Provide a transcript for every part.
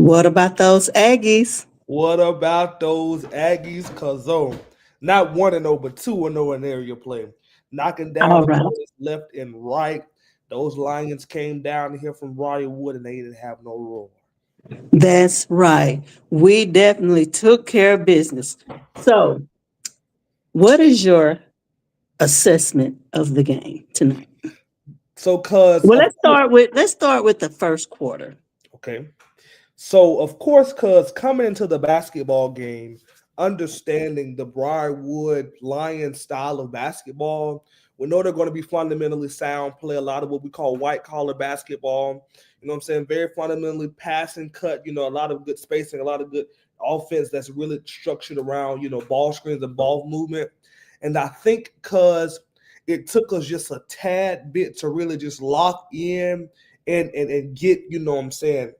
What about those Aggies? What about those Aggies? Cause not 1-0, but 2-0 in area play, knocking down All right. opponents left and right. Those Lions came down here from Briarwood and they didn't have no room. That's right. We definitely took care of business. So, what is your assessment of the game tonight? So, cause Well, of course, let's start with the first quarter. okay. So, of course, cause coming into the basketball game, understanding the Briarwood Lions style of basketball, we know they're going to be fundamentally sound, play a lot of what we call white collar basketball. You know what I'm saying? Very fundamentally pass and cut, a lot of good spacing, a lot of good offense that's really structured around, ball screens and ball movement. And I think because it took us just a tad bit to really just lock in and get, what I'm saying,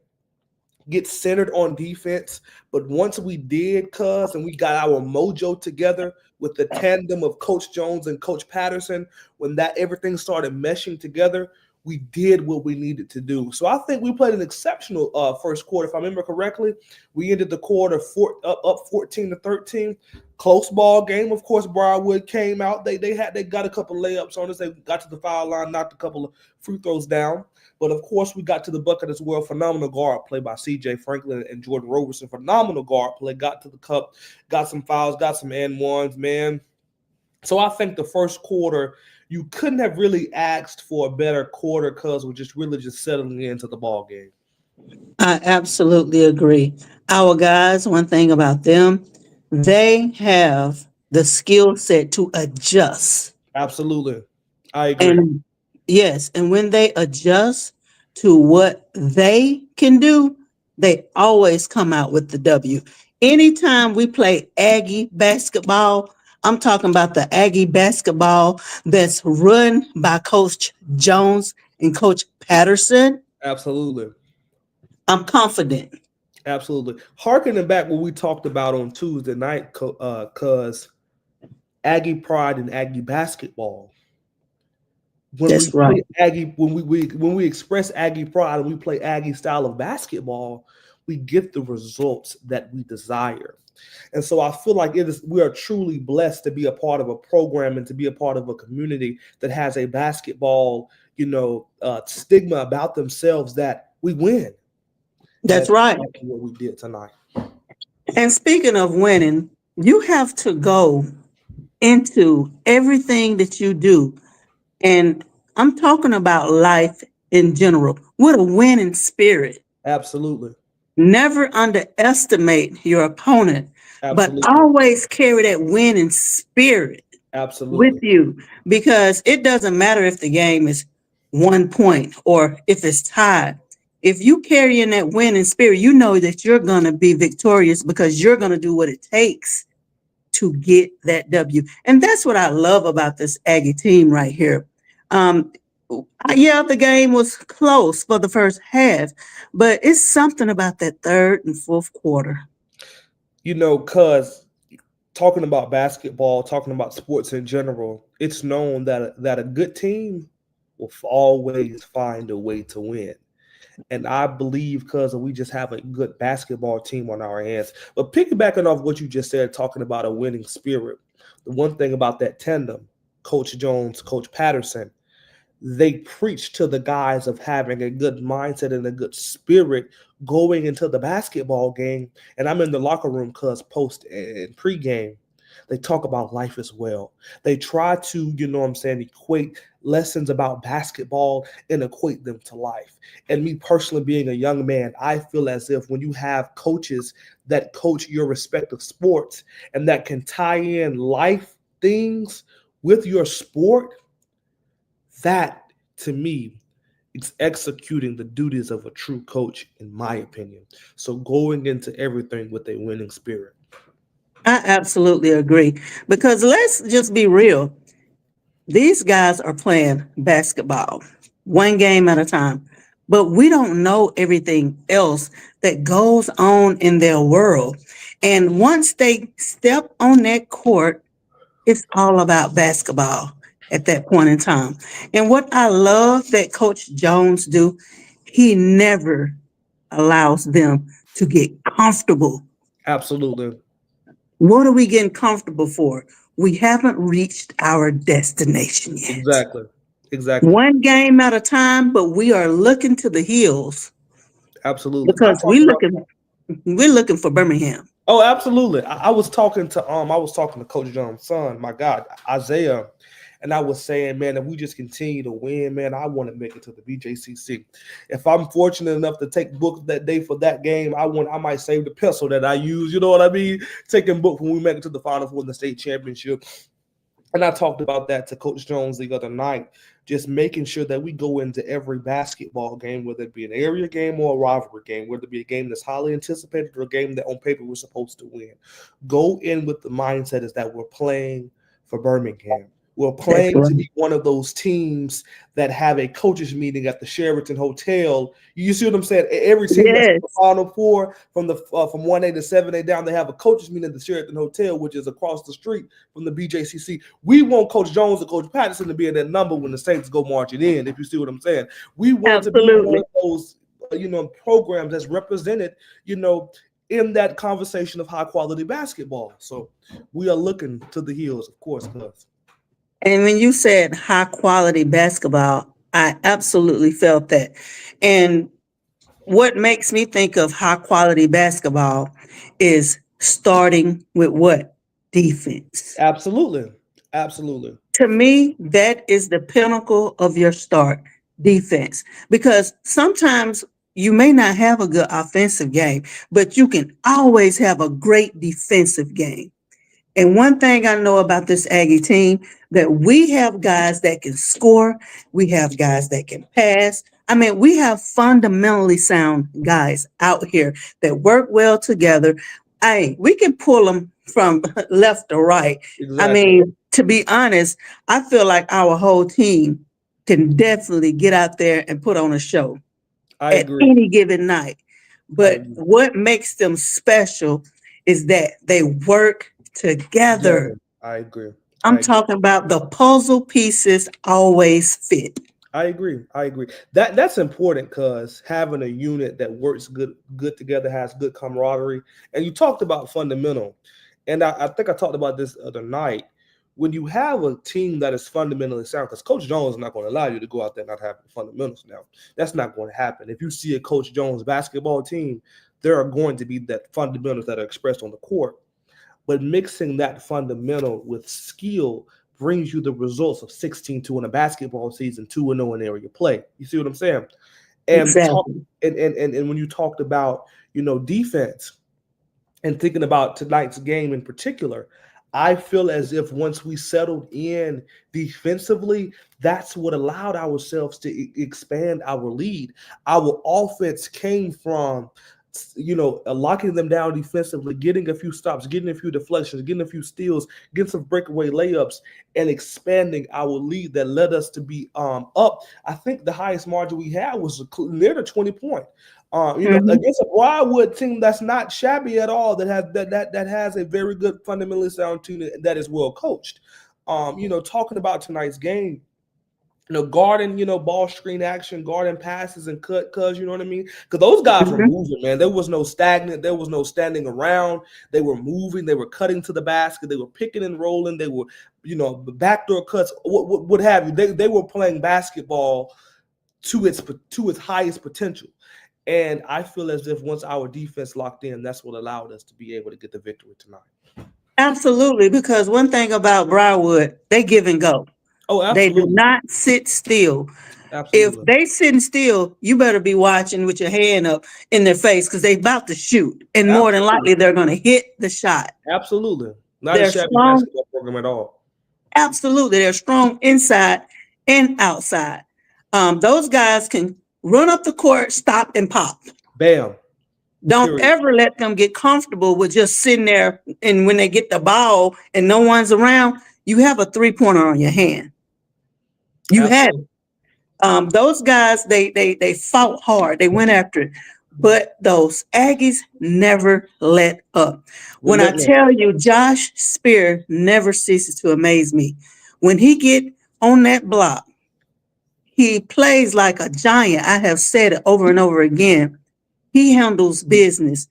get centered on defense. But once we did, and we got our mojo together with the tandem of Coach Jones and Coach Patterson, when that everything started meshing together, we did what we needed to do. So I think we played an exceptional first quarter. If I remember correctly, we ended the quarter up 14-13. Close ball game. Of course, Briarwood came out. They got a couple layups on us. They got to the foul line, knocked a couple of free throws down. But of course, we got to the bucket as well. Phenomenal guard play by C.J. Franklin and Jordan Roberson. Phenomenal guard play. Got to the cup, got some fouls, got some and ones, man. So I think the first quarter, you couldn't have really asked for a better quarter because we're just really just settling into the ball game. I absolutely agree. Our guys, one thing about them, they have the skill set to adjust. Absolutely. I agree. And yes, and when they adjust to what they can do, they always come out with the W. Anytime we play Aggie basketball, I'm talking about the Aggie basketball that's run by Coach Jones and Coach Patterson. Absolutely. I'm confident. Absolutely. Harkening back what we talked about on Tuesday night, because Aggie pride and Aggie basketball. When That's we right. play Aggie, when we express Aggie pride and we play Aggie style of basketball, we get the results that we desire. And so I feel like we are truly blessed to be a part of a program and to be a part of a community that has a basketball, stigma about themselves that we win. That's right. Exactly what we did tonight. And speaking of winning, you have to go into everything that you do. And I'm talking about life in general with a winning spirit. Absolutely. Never underestimate your opponent, but Absolutely. always carry that winning spirit Absolutely. with you, because it doesn't matter if the game is 1 point or if it's tied. If you carry in that winning spirit, you know that you're going to be victorious because you're going to do what it takes to get that W. And that's what I love about this Aggie team right here. Yeah, the game was close for the first half, but it's something about that third and fourth quarter. Because talking about basketball, talking about sports in general, it's known that a good team will always find a way to win. And I believe because we just have a good basketball team on our hands. But piggybacking off what you just said, talking about a winning spirit, the one thing about that tandem, Coach Jones, Coach Patterson, they preach to the guys of having a good mindset and a good spirit going into the basketball game. And I'm in the locker room because post and pregame, they talk about life as well. They try to, equate lessons about basketball and equate them to life. And me personally being a young man, I feel as if when you have coaches that coach your respective sports and that can tie in life things with your sport, that to me, it's executing the duties of a true coach, in my opinion. So going into everything with a winning spirit. I absolutely agree, because let's just be real. These guys are playing basketball, one game at a time, but we don't know everything else that goes on in their world. And once they step on that court, it's all about basketball at that point in time. And what I love that Coach Jones do, he never allows them to get comfortable. Absolutely. What are we getting comfortable for? We haven't reached our destination yet. Exactly. Exactly. One game at a time, but we are looking to the hills Absolutely. I because talked about. we're looking for Birmingham. Oh, absolutely. I was talking to Coach John's son, my God, Isaiah, and I was saying, man, if we just continue to win, man, I want to make it to the BJCC. If I'm fortunate enough to take books that day for that game, I might save the pencil that I use. You know what I mean? Taking book when we make it to the final four in the state championship. And I talked about that to Coach Jones the other night, just making sure that we go into every basketball game, whether it be an area game or a rivalry game, whether it be a game that's highly anticipated or a game that on paper we're supposed to win. Go in with the mindset is that we're playing for Birmingham. We're That's playing right. to be one of those teams that have a coaches meeting at the Sheraton Hotel. You see what I'm saying? Every team that's in Yes, the Final Four from 1A to 7A down, they have a coaches meeting at the Sheraton Hotel, which is across the street from the BJCC. We want Coach Jones and Coach Patterson to be in that number when the Saints go marching in. If you see what I'm saying, we want to be one absolutely. of those programs that's represented in that conversation of high quality basketball. So we are looking to the hills, of course, cuz. And when you said high quality basketball, I absolutely felt that. And what makes me think of high quality basketball is starting with what? Defense. Absolutely. Absolutely. To me, that is the pinnacle of your start, defense. Because sometimes you may not have a good offensive game, but you can always have a great defensive game. And one thing I know about this Aggie team, that we have guys that can score, we have guys that can pass. I mean, we have fundamentally sound guys out here that work well together. We can pull them from left to right. I Exactly. mean, to be honest, I feel like our whole team can definitely get out there and put on a show I at agree. any given night. I But agree. what makes them special is that they work together. Together. I agree. I'm I agree. talking about the puzzle pieces always fit. I agree. I agree. That's important because having a unit that works good together, has good camaraderie. And you talked about fundamental. And I think I talked about this the other night. When you have a team that is fundamentally sound, because Coach Jones is not going to allow you to go out there and not have the fundamentals now. That's not going to happen. If you see a Coach Jones basketball team, there are going to be that fundamentals that are expressed on the court. But mixing that fundamental with skill brings you the results of 16-2 in a basketball season, 2-0 in area play. You see what I'm saying? And talk Exactly. and when you talked about, defense and thinking about tonight's game in particular, I feel as if once we settled in defensively, that's what allowed ourselves to expand our lead. Our offense came from locking them down defensively, getting a few stops, getting a few deflections, getting a few steals, getting some breakaway layups, and expanding our lead that led us to be up. I think the highest margin we had was near the 20-point. Mhm. Against a Briarwood team that's not shabby at all, that has a very good fundamentally sound team that is well coached. Talking about tonight's game, guarding, ball screen action, guarding passes and cuz, you know what I mean? Because those guys were Mhm. moving, man. There was no stagnant, there was no standing around. They were moving, they were cutting to the basket, they were picking and rolling, they were, backdoor cuts, what have you. They were playing basketball to its highest potential. And I feel as if once our defense locked in, that's what allowed us to be able to get the victory tonight. Absolutely, because one thing about Briarwood, they give and go. Oh, They do absolutely. not sit still. If Absolutely. they sitting still, you better be watching with your hand up in their face because they about to shoot. And more than Absolutely. likely, they're going to hit the shot. Absolutely. Not a They're shabby strong. basketball program at all. Absolutely. They're strong inside and outside. Those guys can run up the court, stop, and pop. Bam. Don't Period. ever let them get comfortable with just sitting there. And when they get the ball and no one's around, you have a 3-pointer on your hand. You had Absolutely. those guys. They fought hard. They went after it. But those Aggies never let up. When I Relentless. tell you, Josh Spear never ceases to amaze me. When he get on that block, he plays like a giant. I have said it over and over again. He handles business.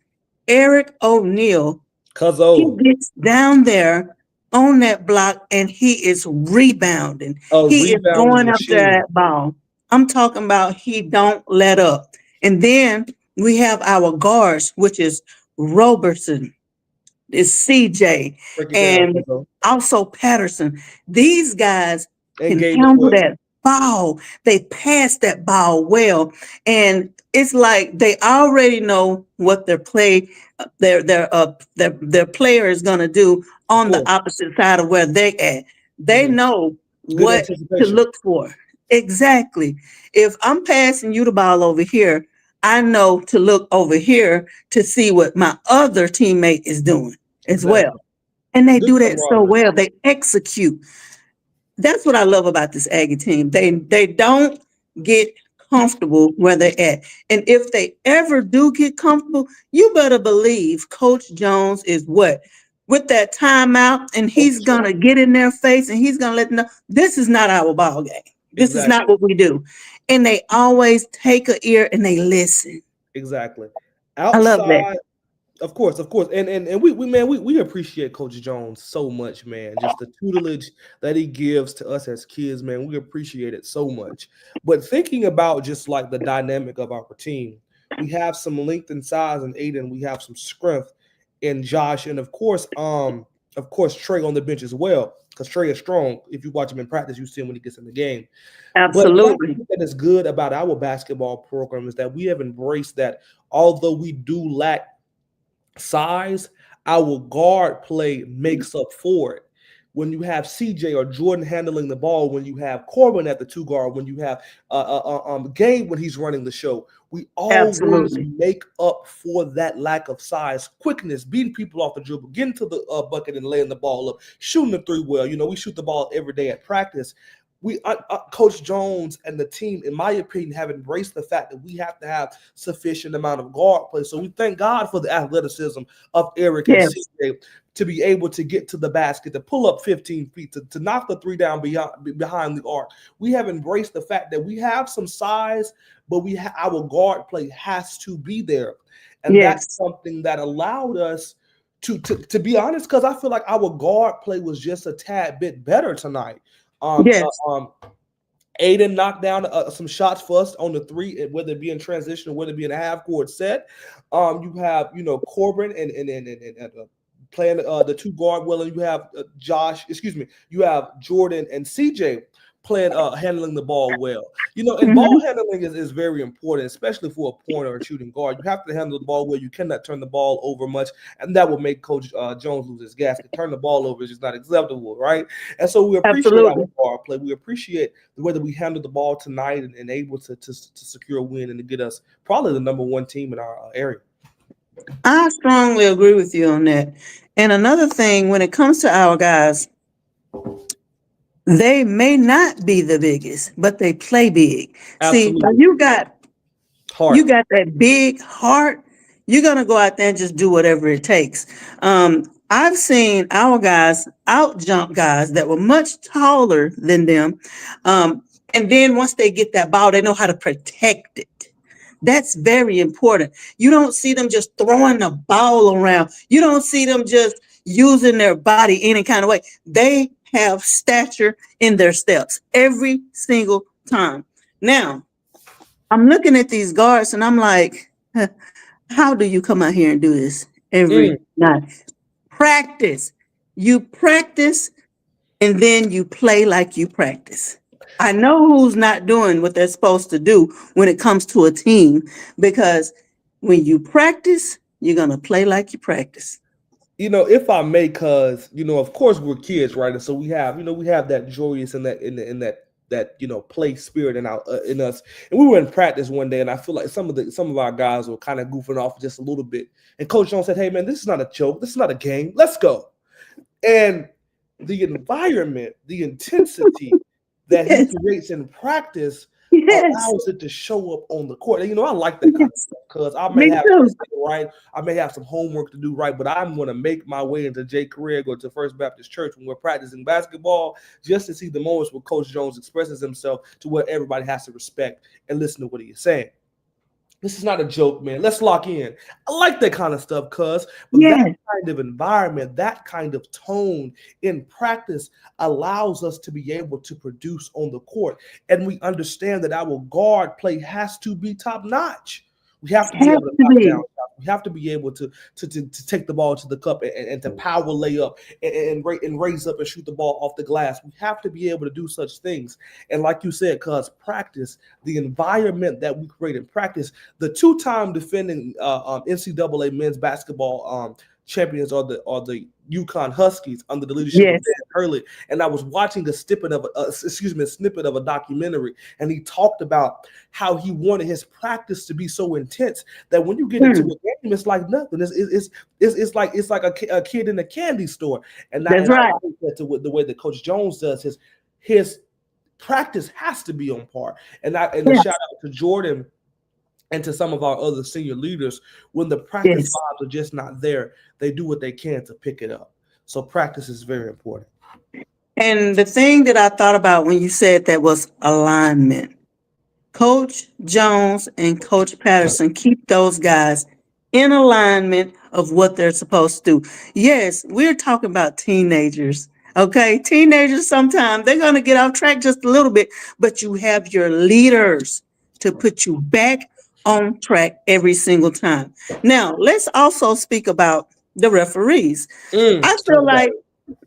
Eric O'Neal, he Cuzzo, gets down there on that block and he is rebounding. a He is rebounding going after machine. that ball. I'm talking about he don't let up. And then we have our guards, which is Roberson, is CJ, Break it down, and Cuzzo. also Patterson. These guys And can Gabe as handle well. that ball. They pass that ball well. And it's like they already know what their player is gonna do Of on the course. opposite side of where they at. They Mhm. know Good what to anticipation. look for. Exactly. If I'm passing you the ball over here, I know to look over here to see what my other teammate is doing as well. Exactly. And they Good do that so camaraderie. well. They execute. That's what I love about this Aggie team. They don't get comfortable where they're at. And if they ever do get comfortable, you better believe Coach Jones is what? With that timeout, and Oh, for he's sure. gonna get in their face and he's gonna let them know this is not our ball game. This is not Exactly. what we do. And they always take a ear and they listen. Exactly. I love that. Outside, of course, of course. And we man, we appreciate Coach Jones so much, man. Just the tutelage that he gives to us as kids, man. We appreciate it so much. But thinking about just like the dynamic of our team, we have some length and size in Aiden, we have some strength in Josh, and of course, Trey on the bench as well. Because Trey is strong. If you watch him in practice, you see him when he gets in the game. But one Absolutely. thing that is good about our basketball program is that we have embraced that although we do lack size, our guard play makes up for it. When you have CJ or Jordan handling the ball, when you have Corbin at the two guard, when you have Gabe when he's running the show, we always Absolutely. make up for that lack of size, quickness, beating people off the dribble, getting to the bucket and laying the ball up, shooting the three well. You know, we shoot the ball every day at practice. Coach Jones and the team, in my opinion, have embraced the fact that we have to have sufficient amount of guard play. So we thank God for the athleticism of Eric and Yes. CJ to be able to get to the basket, to pull up 15 feet, to knock the three down behind the arc. We have embraced the fact that we have some size, but our guard play has to be there, and that's Yes. something that allowed us to be honest, because I feel like our guard play was just a tad bit better tonight. Um, uh, Yes. um, Aiden knocked down some shots for us on the three, whether it be in transition or whether it be in a half court set. You have Corbin and playing the two guard well, and you have you have Jordan and CJ playing handling the ball well. And ball Mhm. handling is very important, especially for a point or a shooting guard. You have to handle the ball well. You cannot turn the ball over much, and that will make Coach Jones lose his gas. To turn the ball over is just not acceptable, right? And so we appreciate our Absolutely. ball play. We appreciate the way that we handled the ball tonight and able to secure a win and to get us probably the number one team in our area. I strongly agree with you on that. And another thing, when it comes to our guys, they may not be the biggest, but they play big. See, when Absolutely. you Heart. got that big heart, you're gonna go out there and just do whatever it takes. I've seen our guys out jump guys that were much taller than them. Um, and then once they get that ball, they know how to protect it. That's very important. You don't see them just throwing the ball around. You don't see them just using their body any kind of way. They have stature in their steps every single time. Now, I'm looking at these guards and I'm like, "Huh, how do you come out here and do this Mm. every night? Practice. You practice and then you play like you practice. I know who's not doing what they're supposed to do when it comes to a team because when you practice, you're going to play like you practice. If I may, cause of course we're kids, right? And so we have that joyous and that in that play spirit in us. And we were in practice one day, and I feel like some of our guys were kind of goofing off just a little bit. And Coach Jones said, "Hey man, this is not a joke. This is not a game. Let's go." And the environment, the intensity that he Yes, creates in practice yes, allows it to show up on the court. And I like that kind of yes. stuff because I may Me have too. something right, I may have some homework to do right, but I'm going to make my way into Jay Craig or to First Baptist Church when we're practicing basketball just to see the moments where Coach Jones expresses himself to where everybody has to respect and listen to what he is saying. This is not a joke, man. Let's lock in. I like that kind of stuff, cuz. But that Yes, kind of environment, that kind of tone in practice allows us to be able to produce on the court. And we understand that our guard play has to be top notch. We have to be has able to to knock down be. shots. We have to be able to take the ball to the cup and to power lay up and raise up and shoot the ball off the glass. We have to be able to do such things. And like you said, cuz practice, the environment that we create in practice, the two-time defending NCAA men's basketball champions are the UConn Huskies under the leadership of Yes, Dan Hurley. And I was watching a snippet of a documentary, and he talked about how he wanted his practice to be so intense that when you get into a mm, game, it's like nothing. It's like a kid in a candy store. that's And I right. like that the way that Coach Jones does his practice has to be on par. And a shout Yes, out to Jordan and to some of our other senior leaders, when the practice yes. vibes are just not there, they do what they can to pick it up. So practice is very important. And the thing that I thought about when you said that was alignment. Coach Jones and Coach Patterson keep those guys in alignment of what they're supposed to do. Yes, we're talking about teenagers. Okay, teenagers sometimes they're going to get off track just a little bit, but you have your leaders to put you back on track every single time. Now, let's also speak about the referees. I Talk feel about like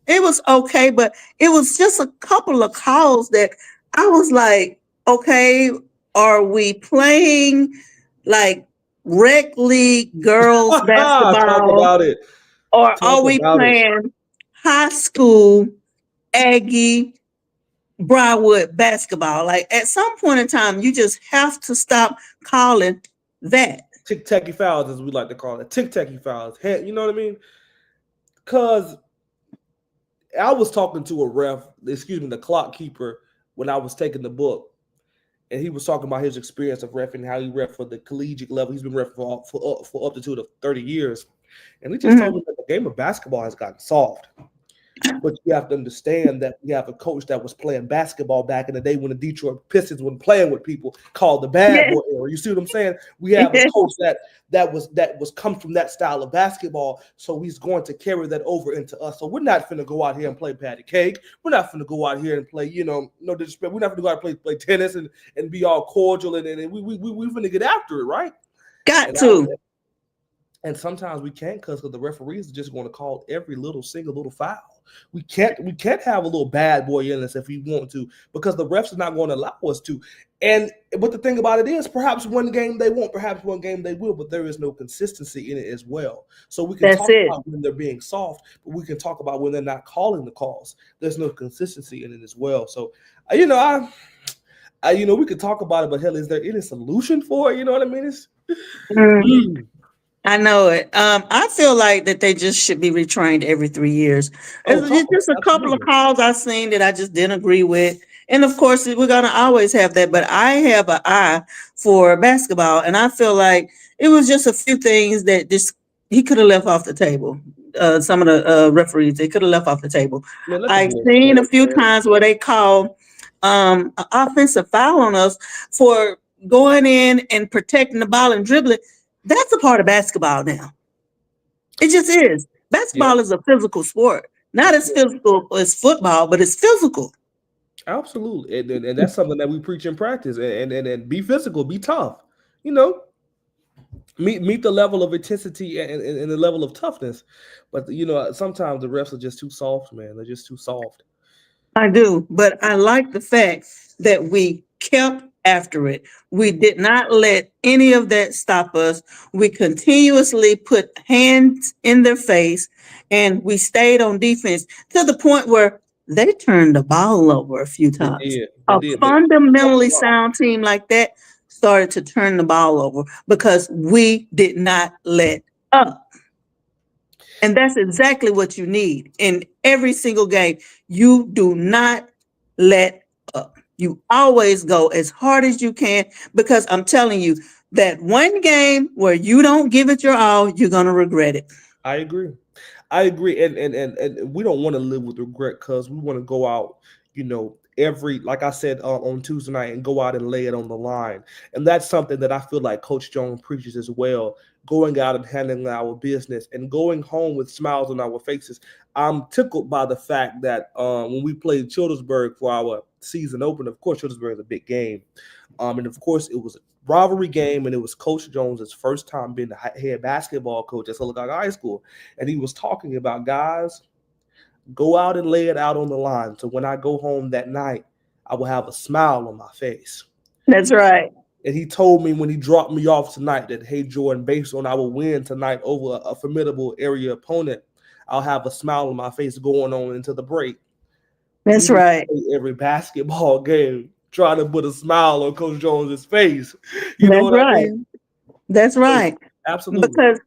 it was okay, but it was just a couple of calls that I was like, okay, are we playing like rec league girls it. Talk basketball about it. or Talk are we about it. playing high school Aggie Briarwood basketball? Like at some point in time, you just have to stop calling that. Tic-tacky fouls, as we like to call it. Tic-tacky fouls. Hey, you know what I mean? Because I was talking to a ref, the clock keeper, when I was taking the book. And he was talking about his experience of refing, how he ref for the collegiate level. He's been ref for up to 30 years. And he just told Mhm. me that the game of basketball has gotten soft. But you have to understand that we have a coach that was playing basketball back in the day when the Detroit Pistons were playing with people, called the bad Yes, boy era. You see what I'm saying? We have a yes, coach that was come from that style of basketball, so he's going to carry that over into us. So we're not finna go out here and play patty cake. We're not finna go out here and play, no disrespect. We're not finna go out and play tennis and be all cordial and we finna get after it, right? got And I to. and sometimes we can't because the referees are just going to call every single little foul. We can't have a little bad boy in us if we want to, because the refs are not going to allow us to. But the thing about it is, perhaps one game they won't, perhaps one game they will, but there is no consistency in it as well. So we can That's talk it. about when they're being soft, but we can talk about when they're not calling the calls. There's no consistency in it as well. So we could talk about it, but hell, is there any solution for it? You know what I mean? Mm. Mm. I know it. I feel like that they just should be retrained every 3 years. Oh, It's just a couple of absolutely. calls I've seen that I just didn't agree with. And of course, we're going to always have that. But I have an eye for basketball. And I feel like it was just a few things that just he could have left off the table. Some of the referees, they could have left off the table. Man, let the I've boys seen play, a few man. times where they call an offensive foul on us for going in and protecting the ball and dribbling. That's a part of basketball now. It just is. Yeah, Basketball is a physical sport. Not as yeah, physical as football, but it's physical. absolutely. And that's something that we preach in practice. And be physical, be tough. You know, meet the level of intensity and the level of toughness. But sometimes the refs are just too soft, man. They're just too soft. I do, but I like the fact that we kept after it. We did not let any of that stop us. We continuously put hands in their face and we stayed on defense to the point where they turned the ball over a few They times. did. They A did. fundamentally sound team like that started to turn the ball over because we did not let up. And that's exactly what you need in every single game. You do not let up. You always go as hard as you can because I'm telling you that one game where you don't give it your all, you're going to regret it. I agree. I agree. And we don't want to live with regret because we want to go out, every, like I said on Tuesday night, and go out and lay it on the line. And that's something that I feel like Coach Jones preaches as well. Going out and handling our business and going home with smiles on our faces. I'm tickled by the fact that when we played Childersburg for our season opener, of course, Childersburg is a big game. And of course, it was a rivalry game, and it was Coach Jones's first time being the head basketball coach at Sylacauga High School. And he was talking about, guys, go out and lay it out on the line. So when I go home that night, I will have a smile on my face. That's right. And he told me when he dropped me off tonight that, hey, Jordan, based on our win tonight over a formidable area opponent, I'll have a smile on my face going on into the break. That's right. Every basketball game, trying to put a smile on Coach Jones's face. You That's know what right. I mean? That's right. Absolutely. Because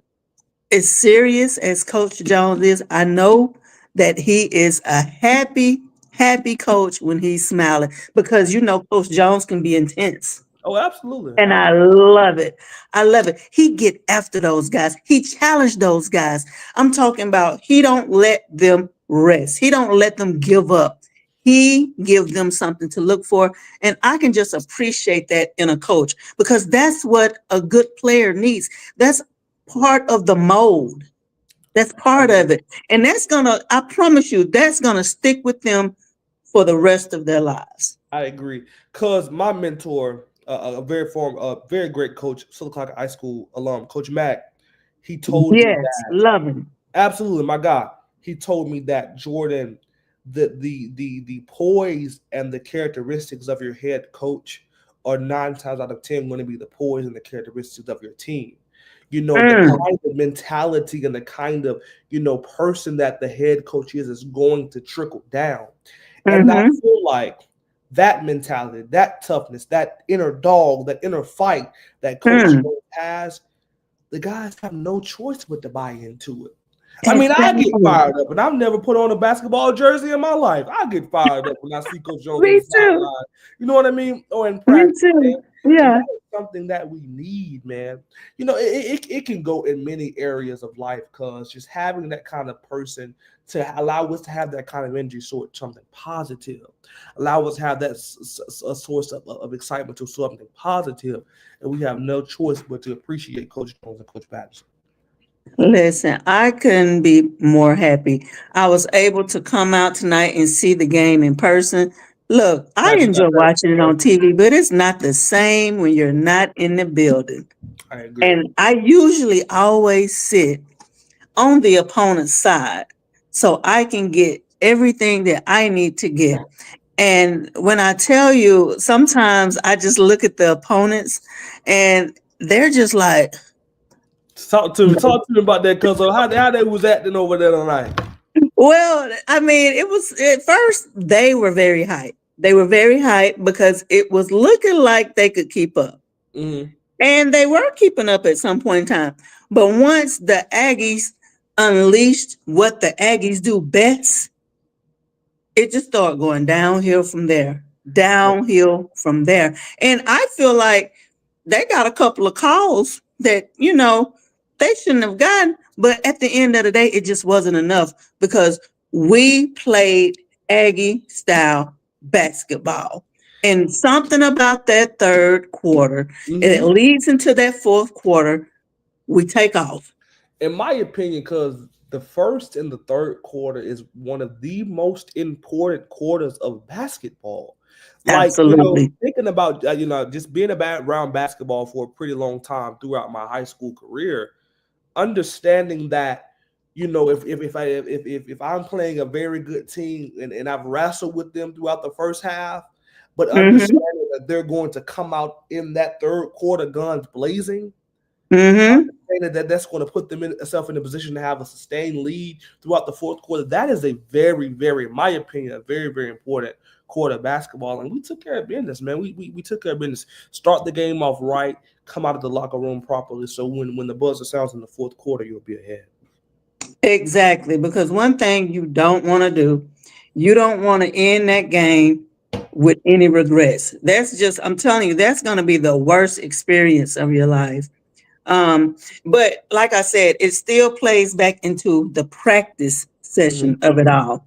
as serious as Coach Jones is, I know that he is a happy coach when he's smiling, because Coach Jones can be intense. Oh, absolutely. And I love it. I love it. He get after those guys. He challenged those guys. I'm talking about, he don't let them rest. He don't let them give up. He gives them something to look for. And I can just appreciate that in a coach, because that's what a good player needs. That's part of the mold. That's part of it. And I promise you, that's going to stick with them for the rest of their lives. I agree. Because my mentor, a very great coach, Sylacauga High School alum, Coach Mack, he told me that. Love him. Absolutely, my God. He told me that, Jordan, the poise and the characteristics of your head coach are 9 times out of 10 going to be the poise and the characteristics of your team. The kind of mentality and the kind of, person that the head coach is going to trickle down. And I feel like that mentality, that toughness, that inner dog, that inner fight that Coach has, the guys have no choice but to buy into it. I mean, I get fired up, and I've never put on a basketball jersey in my life. I get fired up when I see Coach Jones on the sideline. You know what I mean? Or in practice. Yeah. That is something that we need, man. It can go in many areas of life, because just having that kind of person to allow us to have that kind of energy, sort something positive, allow us to have that a source of excitement to something positive, and we have no choice but to appreciate Coach Jones and Coach Patterson. Listen, I couldn't be more happy. I was able to come out tonight and see the game in person. Look, I enjoy watching it on TV, but it's not the same when you're not in the building. I agree. And I usually always sit on the opponent's side so I can get everything that I need to get. And when I tell you, sometimes I just look at the opponents and they're just like, Talk to me about that, cuz how they was acting over there tonight. Well, I mean, it was at first they were very hyped. They were very hyped because it was looking like they could keep up. Mm-hmm. And they were keeping up at some point in time. But once the Aggies unleashed what the Aggies do best, it just started going downhill from there. Downhill from there. And I feel like they got a couple of calls that, they shouldn't have gotten. But at the end of the day, it just wasn't enough, because we played Aggie style basketball. And something about that third quarter, it leads into that fourth quarter, we take off. In my opinion, because the first and the third quarter is one of the most important quarters of basketball. Absolutely. Thinking about, just being around basketball for a pretty long time throughout my high school career, understanding that, if I'm playing a very good team and I've wrestled with them throughout the first half, but understanding that they're going to come out in that third quarter guns blazing, understanding that that's going to put themselves in a position to have a sustained lead throughout the fourth quarter, that is a very, very, in my opinion, a very, very important quarter of basketball. And we took care of business, man. We took care of business. Start the game off right, come out of the locker room properly, so when the buzzer sounds in the fourth quarter, you'll be ahead. Exactly, because one thing you don't want to do, you don't want to end that game with any regrets. I'm telling you, that's going to be the worst experience of your life. But like I said, it still plays back into the practice session of it all.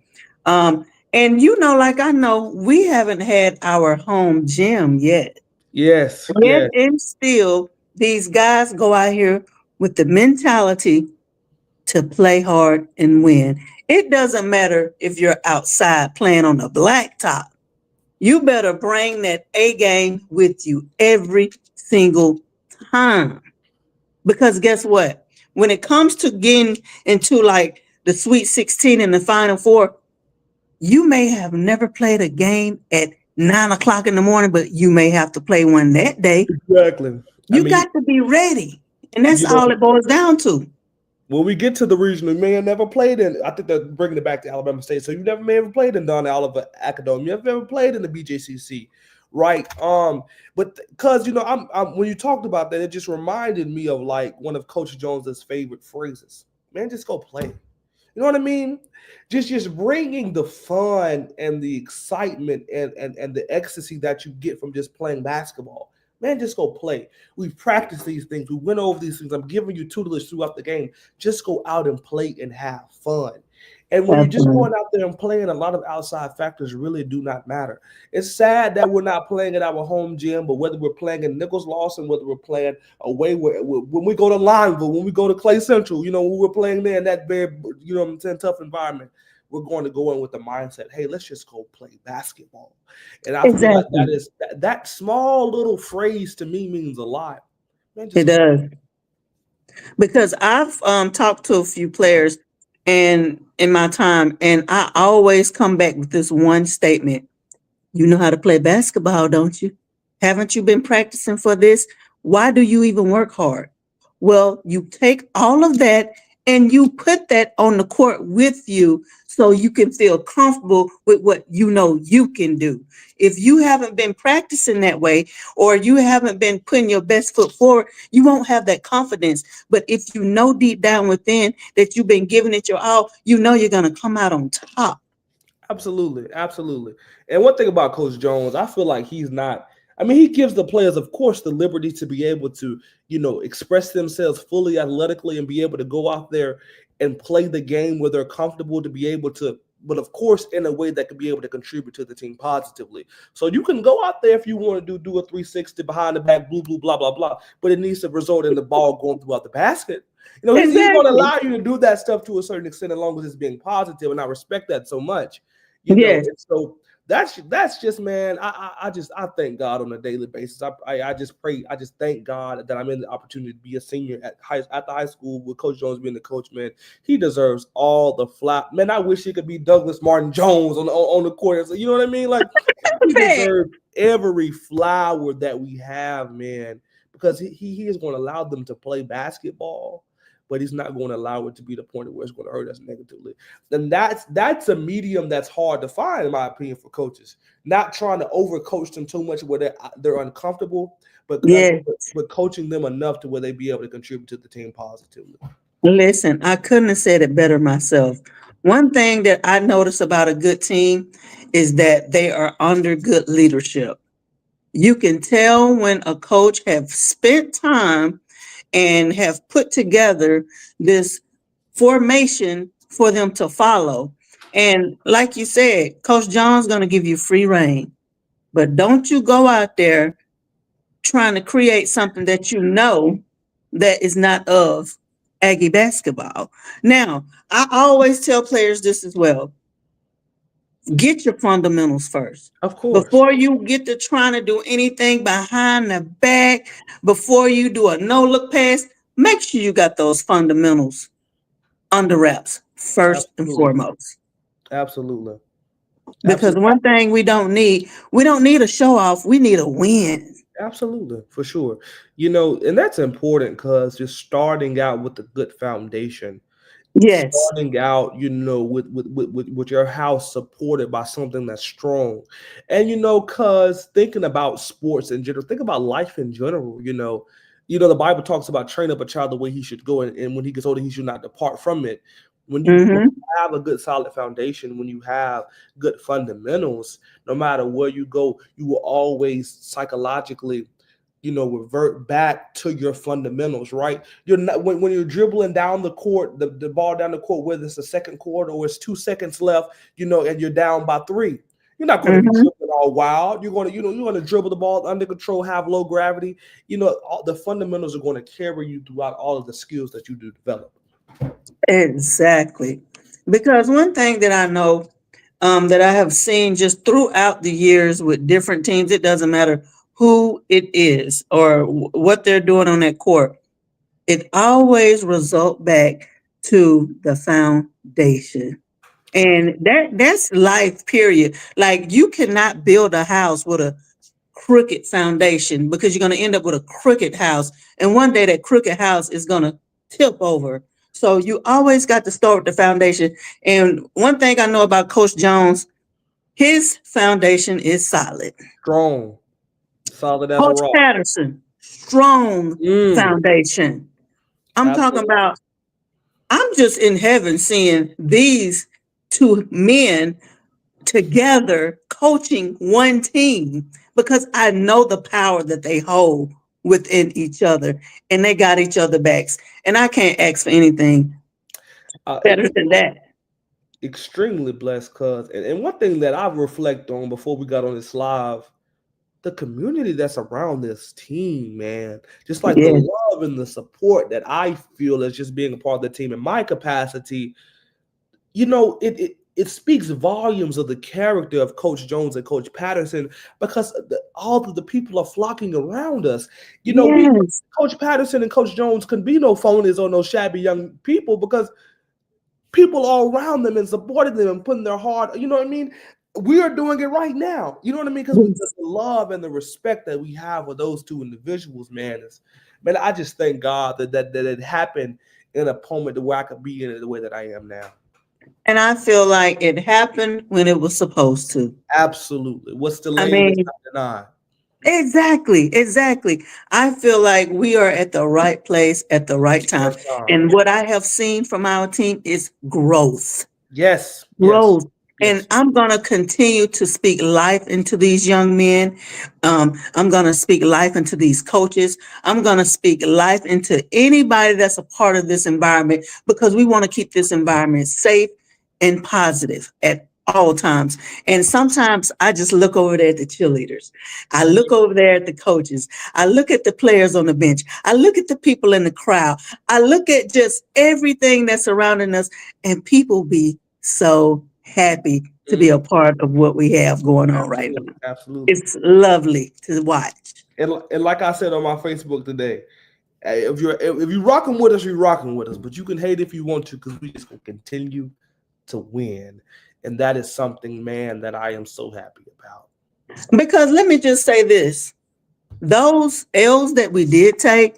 And you know, like I know, we haven't had our home gym yet. Yes, Yet yes, and still, these guys go out here with the mentality to play hard and win. It doesn't matter if you're outside playing on the blacktop. You better bring that A game with you every single time. Because guess what? When it comes to getting into like the Sweet 16 and the Final Four, you may have never played a game at 9 o'clock in the morning, but you may have to play one that day. exactly. I You mean, got to be ready. And that's you know, all it boils down to. when we get to the regional, you may have never played in. I think they're bringing it back to Alabama State. So you never may have played in Don Oliver Academy. You've never played in the BJCC, right? But because I'm when you talked about that, it just reminded me of like one of Coach Jones's favorite phrases. Man, just go play. You know what I mean? Just bringing the fun and the excitement and the ecstasy that you get from just playing basketball. Man, just go play. We've practiced these things. We went over these things. I'm giving you tutelage throughout the game. Just go out and play and have fun. And when you're just Absolutely. going out there and playing, a lot of outside factors really do not matter. It's sad that we're not playing at our home gym, but whether we're playing in Nichols Lawson, whether we're playing away, when we go to Lineville, when we go to Clay Central, when we're playing there in that very, I'm saying, tough environment, we're going to go in with the mindset, hey, let's just go play basketball. And I feel like Exactly. that small little phrase to me means a lot. Man, It just go. does. Because I've talked to a few players and in my time, and I always come back with this one statement. You know how to play basketball, don't you? Haven't you been practicing for this? Why do you even work hard? Well, you take all of that and you put that on the court with you so you can feel comfortable with what you know you can do. If you haven't been practicing that way or you haven't been putting your best foot forward, you won't have that confidence. But if you know deep down within that you've been giving it your all, you know you're going to come out on top. Absolutely, absolutely. And one thing about Coach Jones, I feel like he's not. I mean, he gives the players, of course, the liberty to be able to, express themselves fully athletically and be able to go out there and play the game where they're comfortable to be able to, but of course, in a way that could be able to contribute to the team positively. So you can go out there if you want to do a 360 behind the back, blue, blue, blah, blah, blah, but it needs to result in the ball going throughout the basket. He's going to Exactly. allow you to do that stuff to a certain extent as long as it's being positive, and I respect that so much. Yes. And so that's just, man. I thank God on a daily basis. I just pray. I just thank God that I'm in the opportunity to be a senior at the high school with Coach Jones being the coach. Man, he deserves all the flap. Man, I wish he could be Douglas Martin Jones on the court. So, you know what I mean? Like he deserves every flower that we have, man, because he is going to allow them to play basketball, but he's not going to allow it to be the point where it's going to hurt us negatively. And that's a medium that's hard to find, in my opinion, for coaches. Not trying to overcoach them too much where they're uncomfortable, but Yes. coaching them enough to where they be able to contribute to the team positively. Listen, I couldn't have said it better myself. One thing that I notice about a good team is that they are under good leadership. You can tell when a coach have spent time and have put together this formation for them to follow. And like you said, Coach John's going to give you free reign. But don't you go out there trying to create something that you know that is not of Aggie basketball. Now, I always tell players this as well. Get your fundamentals first. Of course. Before you get to trying to do anything behind the back, before you do a no look pass, make sure you got those fundamentals under wraps first and Absolutely. foremost. Absolutely. Because Absolutely. one thing we don't need a show off, we need a win. Absolutely, for sure. And that's important because just starting out with a good foundation, Yes. starting out, with your house supported by something that's strong. And because thinking about sports in general, think about life in general, the Bible talks about train up a child the way he should go, and when he gets older, he should not depart from it. When Mm-hmm. you have a good solid foundation, when you have good fundamentals, no matter where you go, you will always psychologically revert back to your fundamentals, right? You're not when you're dribbling down the court, the ball down the court, whether it's the second quarter or it's 2 seconds left, and you're down by 3. You're not going to be Mhm. dribbling all wild. You're going to dribble the ball under control, have low gravity. All the fundamentals are going to carry you throughout all of the skills that you do develop. Exactly. Because one thing that I know, that I have seen just throughout the years with different teams, it doesn't matter who it is or what they're doing on that court, it always result back to the foundation. And that's life, period. Like you cannot build a house with a crooked foundation because you're going to end up with a crooked house. And one day that crooked house is going to tip over. So you always got to start with the foundation. And one thing I know about Coach Jones, his foundation is solid. Strong, solid as a Coach rock. Patterson, strong foundation. I'm talking Absolutely. about, I'm just in heaven seeing these two men together coaching one team because I know the power that they hold within each other and they got each other backs. And I can't ask for anything better than that. Extremely blessed, cuz. And one thing that I reflect on before we got on this live, the community that's around this team, man. Just like the Yeah. love and the support that I feel as just being a part of the team in my capacity, it speaks volumes of the character of Coach Jones and Coach Patterson because all of the people are flocking around us. Yes. Coach Patterson and Coach Jones can be no phonies or no shabby young people because people all around them and supporting them and putting their heart, you know what I mean? We are doing it right now. You know what I mean? Because the love and the respect that we have with those two individuals, man, I just thank God that it happened in a moment where I could be in it the way that I am now. And I feel like it happened when it was supposed to. Absolutely. What's I delayed is mean, not denied. exactly, exactly. I feel like we are at the right place at the right time. First time. And what I have seen from our team is growth. Yes. Yes. Growth. And Yes. I'm going to continue to speak life into these young men. I'm going to speak life into these coaches. I'm going to speak life into anybody that's a part of this environment because we want to keep this environment safe and positive at all times. And sometimes I just look over there at the cheerleaders. I look over there at the coaches. I look at the players on the bench. I look at the people in the crowd. I look at just everything that's surrounding us, and people be so happy to be a part of what we have going on right now. Absolutely. It's lovely to watch. And like I said on my Facebook today, hey, if you're rocking with us, you're rocking with us. But you can hate if you want to, because we just gonna continue to win, and that is something, man, that I am so happy about. Because let me just say this: those L's that we did take,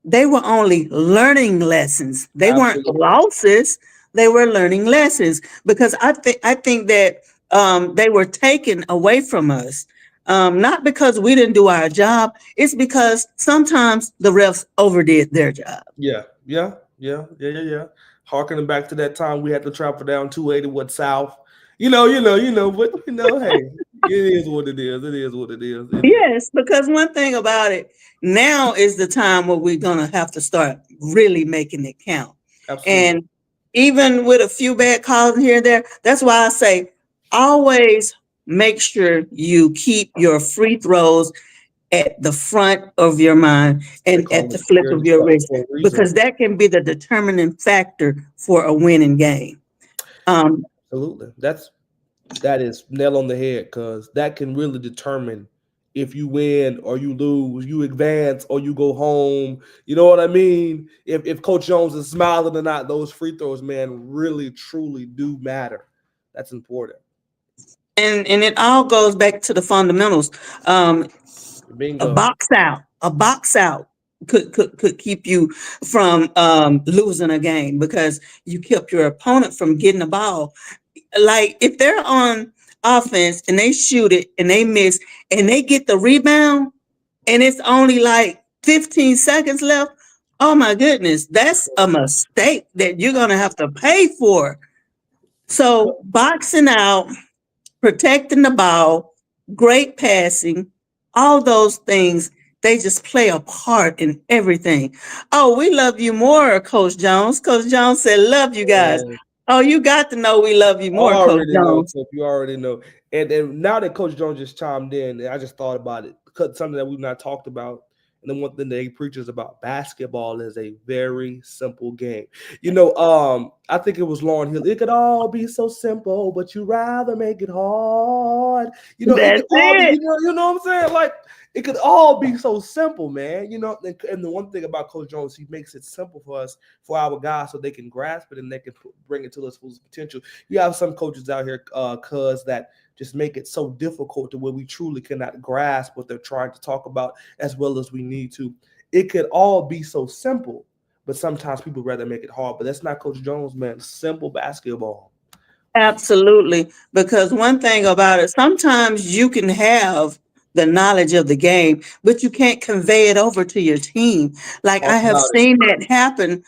they were only learning lessons. They weren't Absolutely. losses. They were learning lessons because I think that they were taken away from us. Not because we didn't do our job. It's because sometimes the refs overdid their job. Yeah. Harkening back to that time we had to travel down 280 what south. But hey, it is what it is. It is what it is. Yes, because one thing about it, now is the time where we're gonna have to start really making it count. Absolutely. And even with a few bad calls here and there, that's why I say always make sure you keep your free throws at the front of your mind They and call at it the flip of security your stuff wrist, for a reason. because that can be the determining factor for a winning game. Absolutely. That is nail on the head, because that can really determine if you win or you lose, you advance or you go home. You know what I mean? If Coach Jones is smiling or not, those free throws, man, really truly do matter. That's important. And it all goes back to the fundamentals. A Bingo. box out could keep you from losing a game because you kept your opponent from getting the ball. Like if they're on offense and they shoot it and they miss and they get the rebound and it's only like 15 seconds left, oh my goodness, that's a mistake that you're gonna have to pay for. So boxing out, protecting the ball, great passing, all those things they just play a part in everything. Oh, we love you more, Coach Jones. Coach Jones said, love you guys. Man, Oh, you got to know we love you I more, Coach already know, Jones. Coach. You already know. And now that Coach Jones just chimed in, I just thought about it. Because something that we've not talked about. And then one thing that he preaches about basketball is a very simple game. I think it was Lauryn Hill. It could all be so simple, but you rather make it hard. It could That's all be, it. you know what I'm saying? Like it could all be so simple, man. And the one thing about Coach Jones, he makes it simple for us, for our guys, so they can grasp it and they can bring it to their full potential. You have some coaches out here, cuz that just make it so difficult to where we truly cannot grasp what they're trying to talk about as well as we need to. It could all be so simple, but sometimes people rather make it hard. But that's not Coach Jones, man. Simple basketball. Absolutely. Because one thing about it, sometimes you can have the knowledge of the game, but you can't convey it over to your team. Like I Talk have about it. seen that happen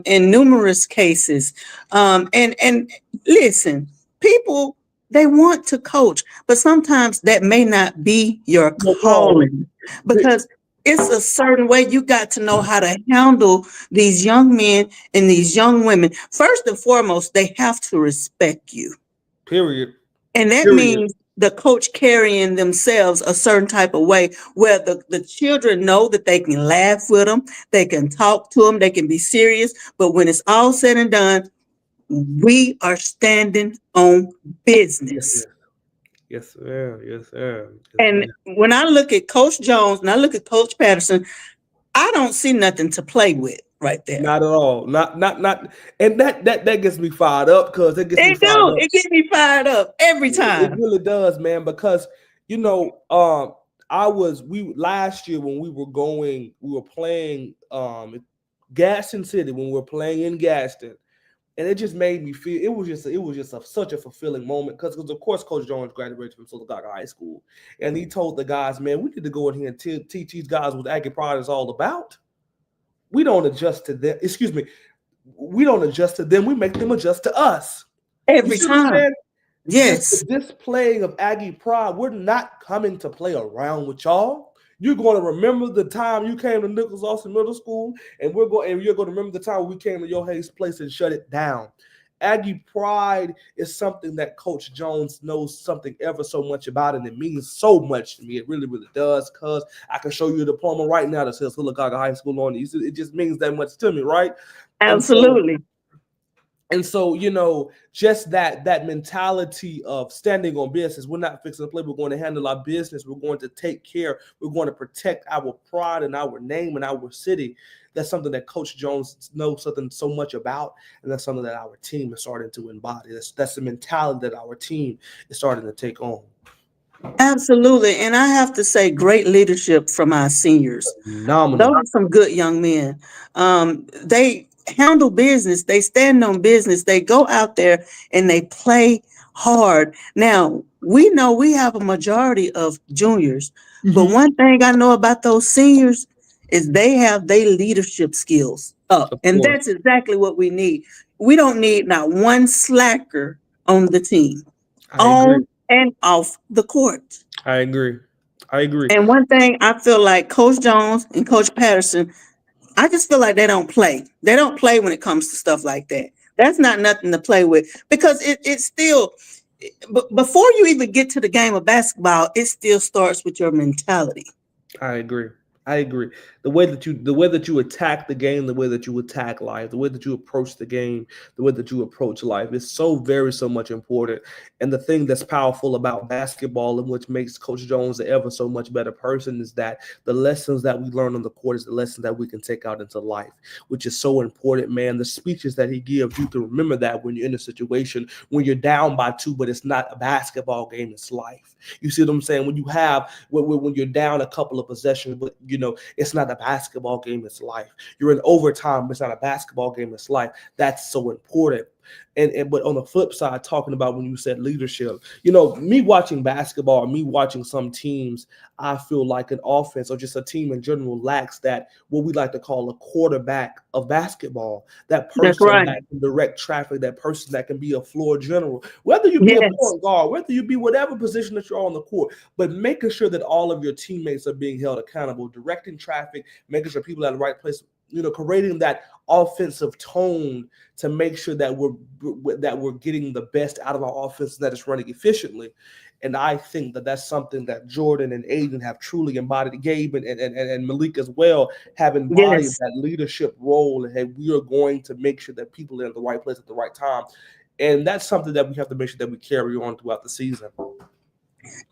in numerous cases. And listen, people, they want to coach, but sometimes that may not be your No calling. calling because it's a certain way you got to know how to handle these young men and these young women. First and foremost, they have to respect you. Period. And that Period. means the coach carrying themselves a certain type of way where the children know that they can laugh with them, they can talk to them, they can be serious. But when it's all said and done, we are standing on Yes, business. yes. Yes, sir. Yes, sir. Yes, And ma'am. when I look at Coach Jones and I look at Coach Patterson, I don't see nothing to play with right there. Not at all. Not. And that gets me fired up because it gets me It fired do. up. It gets me fired up every It time. really does, man. Because we last year when we were playing Gaston City when we were playing in Gaston, and it just made me feel such a fulfilling moment because of course Coach Jones graduated from Sylacauga High School, and he told the guys, man, we need to go in here and teach these guys what Aggie Pride is all about. We don't adjust to them. Excuse me. We don't adjust to them. We make them adjust to us. You Every see what I'm time. saying? This Yes. this playing of Aggie Pride, we're not coming to play around with y'all. You're going to remember the time you came to Nichols Austin Middle School, and you're going to remember the time we came to Yo Hayes Place and shut it down. Aggie Pride is something that Coach Jones knows something ever so much about, and it means so much to me. It really, really does, because I can show you a diploma right now that says Sylacauga High School on it. It just means that much to me, right? And so Absolutely. just that mentality of standing on business. We're not fixing to play. We're going to handle our business. We're going to take care. We're going to protect our pride and our name and our city. That's something that Coach Jones knows something so much about, and that's something that our team is starting to embody. That's the mentality that our team is starting to take on. Absolutely. And I have to say, great leadership from our seniors. Those Phenomenal. are some good young men. They handle business, they stand on business, they go out there and they play hard. Now, we know we have a majority of juniors, but Mhm. one thing I know about those seniors is they have their leadership skills up. Of And course. that's exactly what we need. We don't need not one slacker on the team, I agree. on and off the court. I agree. I agree. And one thing I feel like Coach Jones and Coach Patterson, I just feel like they don't play. They don't play when it comes to stuff like that. That's not nothing to play with because it's still, before you even get to the game of basketball, it still starts with your mentality. I agree. I agree. The way that you attack the game, the way that you attack life, the way that you approach the game, the way that you approach life is so much important. And the thing that's powerful about basketball and which makes Coach Jones an ever so much better person is that the lessons that we learn on the court is the lessons that we can take out into life, which is so important, man. The speeches that he gives, you can remember that when you're in a situation when you're down by two, but it's not a basketball game, it's life. You see what I'm saying? When you're down a couple of possessions, but it's not a basketball game, it's life. You're in overtime, but it's not a basketball game, it's life. That's so important. And but on the flip side, talking about when you said leadership, you know, me watching basketball, or me watching some teams, I feel like an offense or just a team in general lacks that what we like to call a quarterback of basketball. That That's person right. that can direct traffic, that person that can be a floor general, whether you be a Yes. point guard, whether you be whatever position that you're on the court, but making sure that all of your teammates are being held accountable, directing traffic, making sure people are at the right place, you know, creating that offensive tone to make sure that we're getting the best out of our offense that is running efficiently. And I think that that's something that Jordan and Aiden have truly embodied. Gabe and Malik as well have embodied Yes. that leadership role, and we are going to make sure that people are in the right place at the right time. And that's something that we have to make sure that we carry on throughout the season.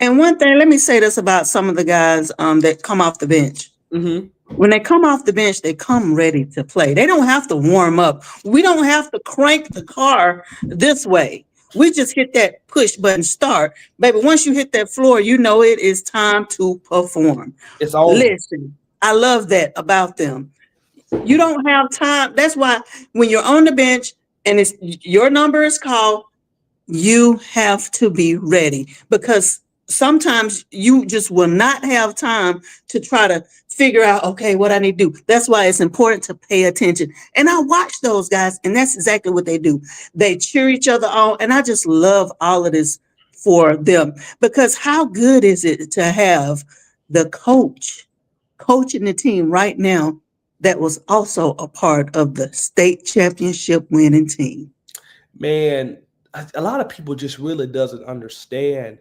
And one thing, let me say this about some of the guys that come off the bench. Mm-hmm. When they come off the bench, they come ready to play. They don't have to warm up. We don't have to crank the car this way. We just hit that push button start. Baby, once you hit that floor, you know it is time to perform. It's on. Listen, I love that about them. You don't have time. That's why when you're on the bench and it's your number is called, you have to be ready because sometimes you just will not have time to try to figure out, okay, what I need to do. That's why it's important to pay attention. And I watch those guys, and that's exactly what they do. They cheer each other on, and I just love all of this for them because how good is it to have the coaching the team right now that was also a part of the state championship winning team? Man, a lot of people just really doesn't understand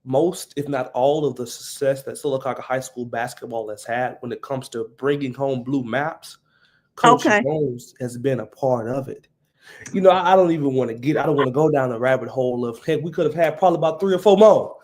most, if not all, of the success that Sylacauga High School basketball has had when it comes to bringing home blue maps. Coach Okay. Jones has been a part of it. You know, I don't even want to I don't want to go down the rabbit hole of, heck, we could have had probably about 3 or 4 more.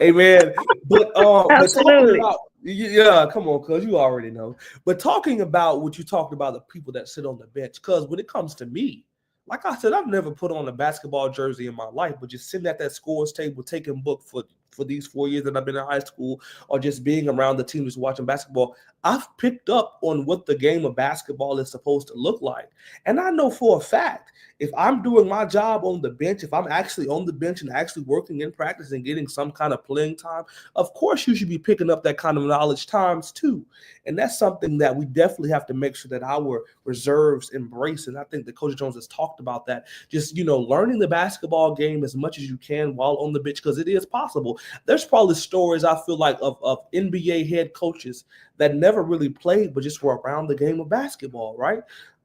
Amen. But talking Absolutely. about, yeah, come on, cuz you already know. But talking about what you talked about, the people that sit on the bench, because when it comes to me, like I said, I've never put on a basketball jersey in my life, but just sitting at that scores table, taking book for these 4 years that I've been in high school, or just being around the team, just watching basketball, I've picked up on what the game of basketball is supposed to look like. And I know for a fact, if I'm doing my job on the bench, if I'm actually on the bench and actually working in practice and getting some kind of playing time, of course you should be picking up that kind of knowledge times too. And that's something that we definitely have to make sure that our reserves embrace. And I think that Coach Jones has talked about that. Just, you know, learning the basketball game as much as you can while on the bench, because it is possible. There's probably stories, I feel like, of NBA head coaches that never really played, but just were around the game of basketball, right?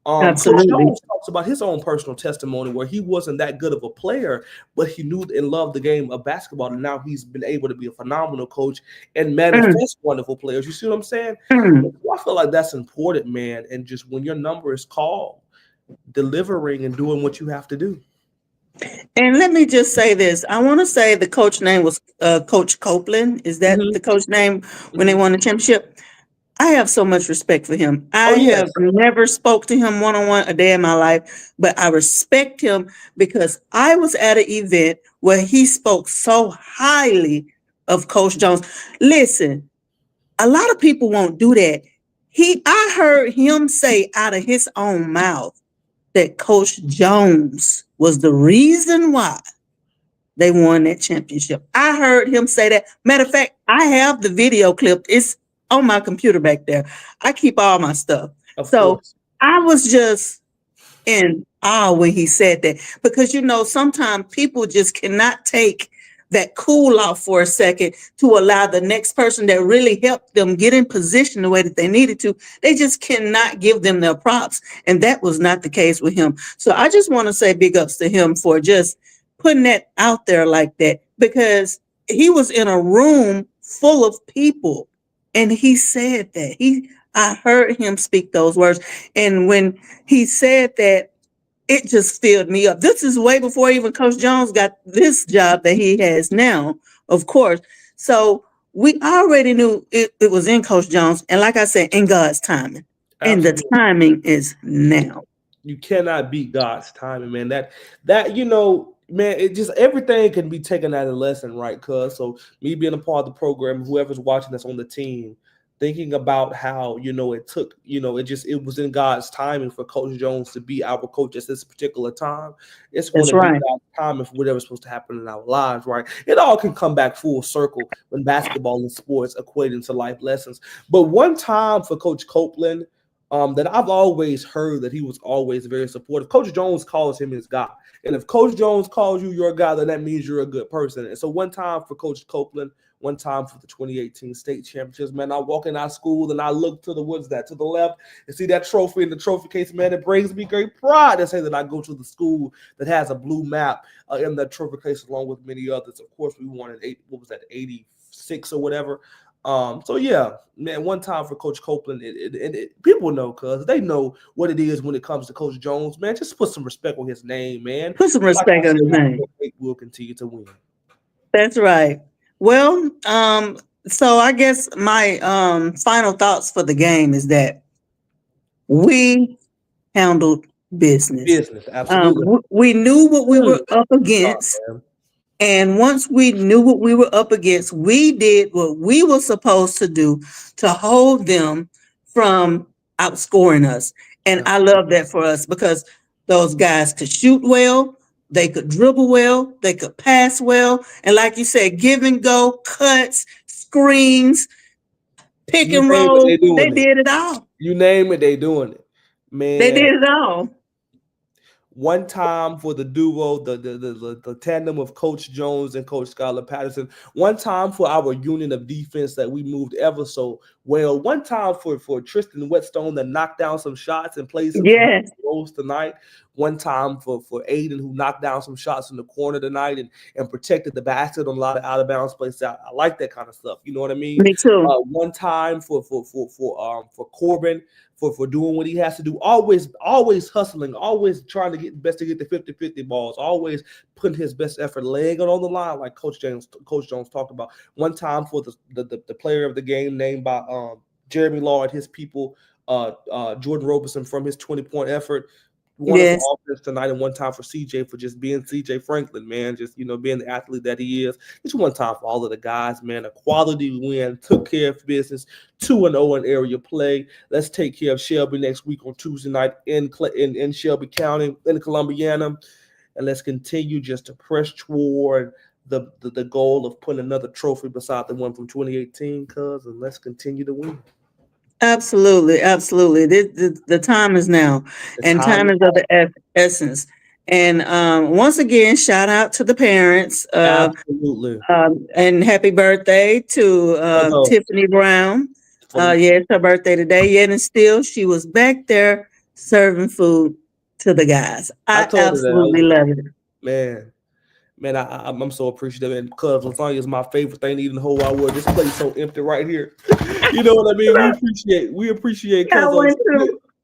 Coach Absolutely. Jones talks about his own personal testimony where he wasn't that good of a player, but he knew and loved the game of basketball. And now he's been able to be a phenomenal coach and Mm, manifest wonderful players. You see what I'm saying? mm. I feel like that's important, man. And just when your number is called, delivering and doing what you have to do. And let me just say this. I want to say the coach name was Coach Copeland. Is that Mm-hmm, the coach name when they mm-hmm. won the championship? I have so much respect for him. Oh, I have yes. never spoke to him one-on-one a day in my life, but I respect him because I was at an event where he spoke so highly of Coach Jones. Listen, a lot of people won't do that. I heard him say out of his own mouth that Coach Jones was the reason why they won that championship. I heard him say that. Matter of fact, I have the video clip. It's on my computer back there. I keep all my stuff. Of So course. I was just in awe when he said that because, you know, sometimes people just cannot take that cool off for a second to allow the next person that really helped them get in position the way that they needed to. They just cannot give them their props. And that was not the case with him. So I just want to say big ups to him for just putting that out there like that because he was in a room full of people and he said that. I heard him speak those words. And when he said that, it just filled me up. This is way before even Coach Jones got this job that he has now, of course. So we already knew it was in Coach Jones. And like I said, in God's timing. And the Absolutely. timing is now. You cannot beat God's timing, man. That you know, man, it just everything can be taken as a lesson, right? Cuz so me being a part of the program, whoever's watching that's on the team, thinking about how, it took, it was in God's timing for Coach Jones to be our coach at this particular time. It's going That's to be right. God's time if whatever's supposed to happen in our lives, right? It all can come back full circle when basketball and sports equate into life lessons. But one time for Coach Copeland, that I've always heard that he was always very supportive. Coach Jones calls him his guy. And if Coach Jones calls you your guy, then that means you're a good person. And so one time for Coach Copeland, one time for the 2018 state championships, man, I walk in our school and I look to to the left and see that trophy in the trophy case, man. It brings me great pride to say that I go to the school that has a blue map in that trophy case along with many others. Of course, we won in 86 or whatever. So yeah, man, one time for Coach Copeland, people know, cuz they know what it is when it comes to Coach Jones, man. Just put some respect on his name, man. Put some Like I respect on his said, name. we'll continue to win. That's right. Well, so I guess my final thoughts for the game is that we handled business. Business, absolutely. We knew what we were up Oh, against. man. And once we knew what we were up against, we did what we were supposed to do to hold them from outscoring us. And I love that for us because those guys could shoot well, they could dribble well, they could pass well. And like you said, give and go, cuts, screens, pick You and name it, roll. they They doing it. did it all. You name it, they doing it. They Man, did it all. one time for the duo, the tandem of Coach Jones and Coach Skylar Patterson. One time for our unit of defense that we moved ever so well. One time for Tristan Whetstone that knocked down some shots and played some Yes. roles tonight. One time for Aiden who knocked down some shots in the corner tonight and protected the basket on a lot of out of bounds plays. I like that kind of stuff. You know what I mean? Me too. One time for Corbin for doing what he has to do, always hustling, always trying to get best to get the 50-50 balls, always putting his best effort, laying it on the line, like Coach Jones talked about. One time for the player of the game named by Jeremy Law and his people, Jordan Roberson from his 20-point effort. One Yes. for offense tonight, and one time for CJ for just being CJ Franklin, man. Just being the athlete that he is. It's one time for all of the guys, man. A quality win, took care of business. 2-0 in area play. Let's take care of Shelby next week on Tuesday night in Shelby County in Columbiana, and let's continue just to press toward the goal of putting another trophy beside the one from 2018, and let's continue to win. Absolutely, absolutely. The time is now, and time is of the essence. And once again, shout out to the parents. Absolutely. And happy birthday to Tiffany Brown. Yeah, it's her birthday today. Yet and still, she was back there serving food to the guys. I absolutely love it. Man, I'm so appreciative, and because lasagna is my favorite thing to eat in the whole wide world. This place so empty right here. You know what I mean? We appreciate Cuzzo.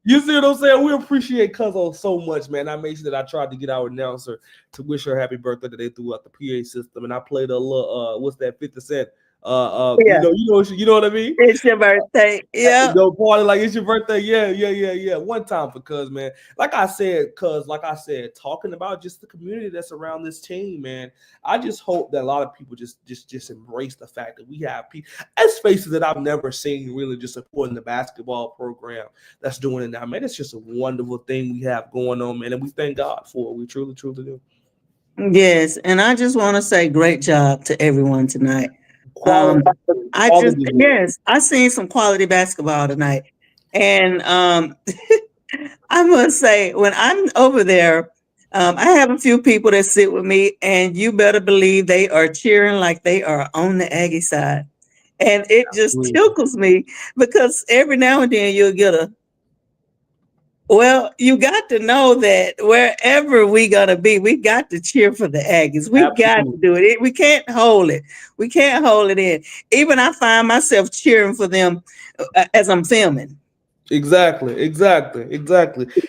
You see what I'm saying? We appreciate Cuzzo so much, man. I made sure that I tried to get our announcer to wish her happy birthday today throughout the PA system, and I played a little what's that 50 Cent. Yeah. You know what I mean? It's your birthday. Yeah. No party like it's your birthday. Yeah. One time for cuz, man. Like I said, talking about just the community that's around this team, man. I just hope that a lot of people just embrace the fact that we have people as faces that I've never seen really just supporting the basketball program that's doing it now. Man, it's just a wonderful thing we have going on, man. And we thank God for it. We truly do. Yes. And I just want to say great job to everyone tonight. I seen some quality basketball tonight. And I must say, when I'm over there, I have a few people that sit with me, and you better believe they are cheering like they are on the Aggie side. And it just tickles me because every now and then you'll get you got to know that wherever we gonna be, we got to cheer for the Aggies. We got to do it. We can't hold it. We can't hold it in. Even I find myself cheering for them as I'm filming. Exactly.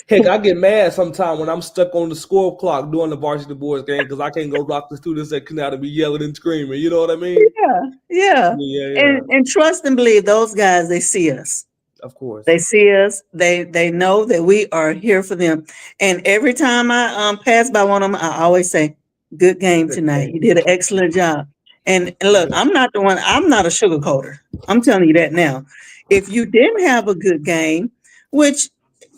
Heck, I get mad sometimes when I'm stuck on the score clock during the varsity boys game because I can't go rock the students at Canal to be yelling and screaming. You know what I mean? Yeah. And trust and believe those guys, they see us. Of course. They see us. They know that we are here for them. And every time I pass by one of them, I always say, "Good game tonight. You did an excellent job." And look, I'm not a sugarcoater. I'm telling you that now. If you didn't have a good game, which,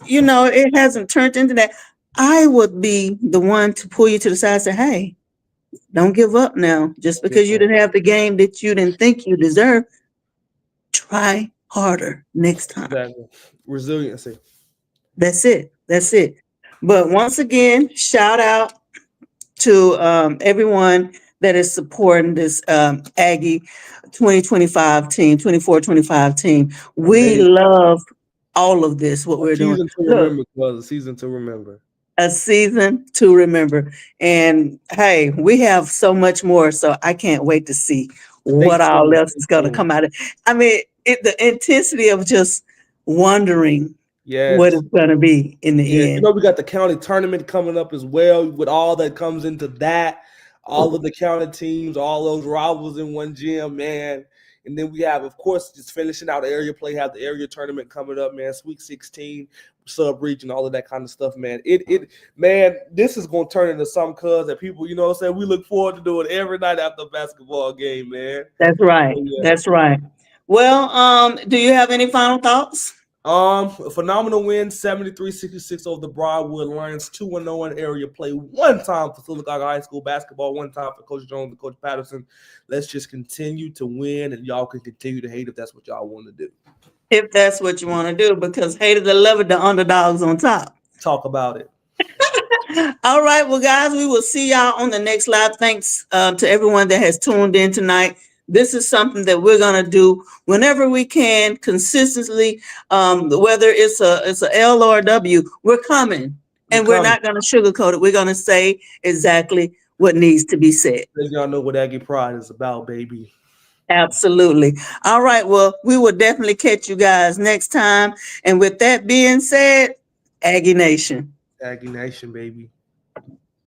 it hasn't turned into that, I would be the one to pull you to the side and say, hey, don't give up now. Just because you didn't have the game that you didn't think you deserve, try harder next time. Exactly. Resiliency. That's it. That's it. But once again, shout out to everyone that is supporting this Aggie 2025 team, 24-25 team. We Amazing. love all of this, what A we're doing. season to Look, remember, cuz. A season to remember. a season to remember. And hey, we have so much more. So I can't wait to see Stay what all tuned. else Stay is going to tuned. come out of. I mean, the intensity of just wondering what Yes. it's going to be in Yeah, the end. we got the county tournament coming up as well, with all that comes into that, all of the county teams, all those rivals in one gym, man. And then we have, of course, just finishing out area play, have the area tournament coming up, man. Sweet 16, sub-region, all of that kind of stuff, man. Man, this is gonna turn into some cuz that people, saying, we look forward to doing every night after a basketball game, man. That's right. So, yeah. That's right. Well, do you have any final thoughts? A phenomenal win, 73-66 over the Briarwood Lions, 2-0 in area play, one time for Silicaca High School basketball, one time for Coach Jones and Coach Patterson. Let's just continue to win, and y'all can continue to hate if that's what y'all want to do. If that's what you want to do, because hate it or love it, the underdogs on top. Talk about it. All right, well, guys, we will see y'all on the next live. Thanks to everyone that has tuned in tonight. This is something that we're gonna do whenever we can, consistently. Whether it's a L or a W, we're coming, and we're not gonna sugarcoat it. We're gonna say exactly what needs to be said. Let y'all know what Aggie Pride is about, baby. Absolutely. All right. Well, we will definitely catch you guys next time. And with that being said, Aggie Nation. Aggie Nation, baby.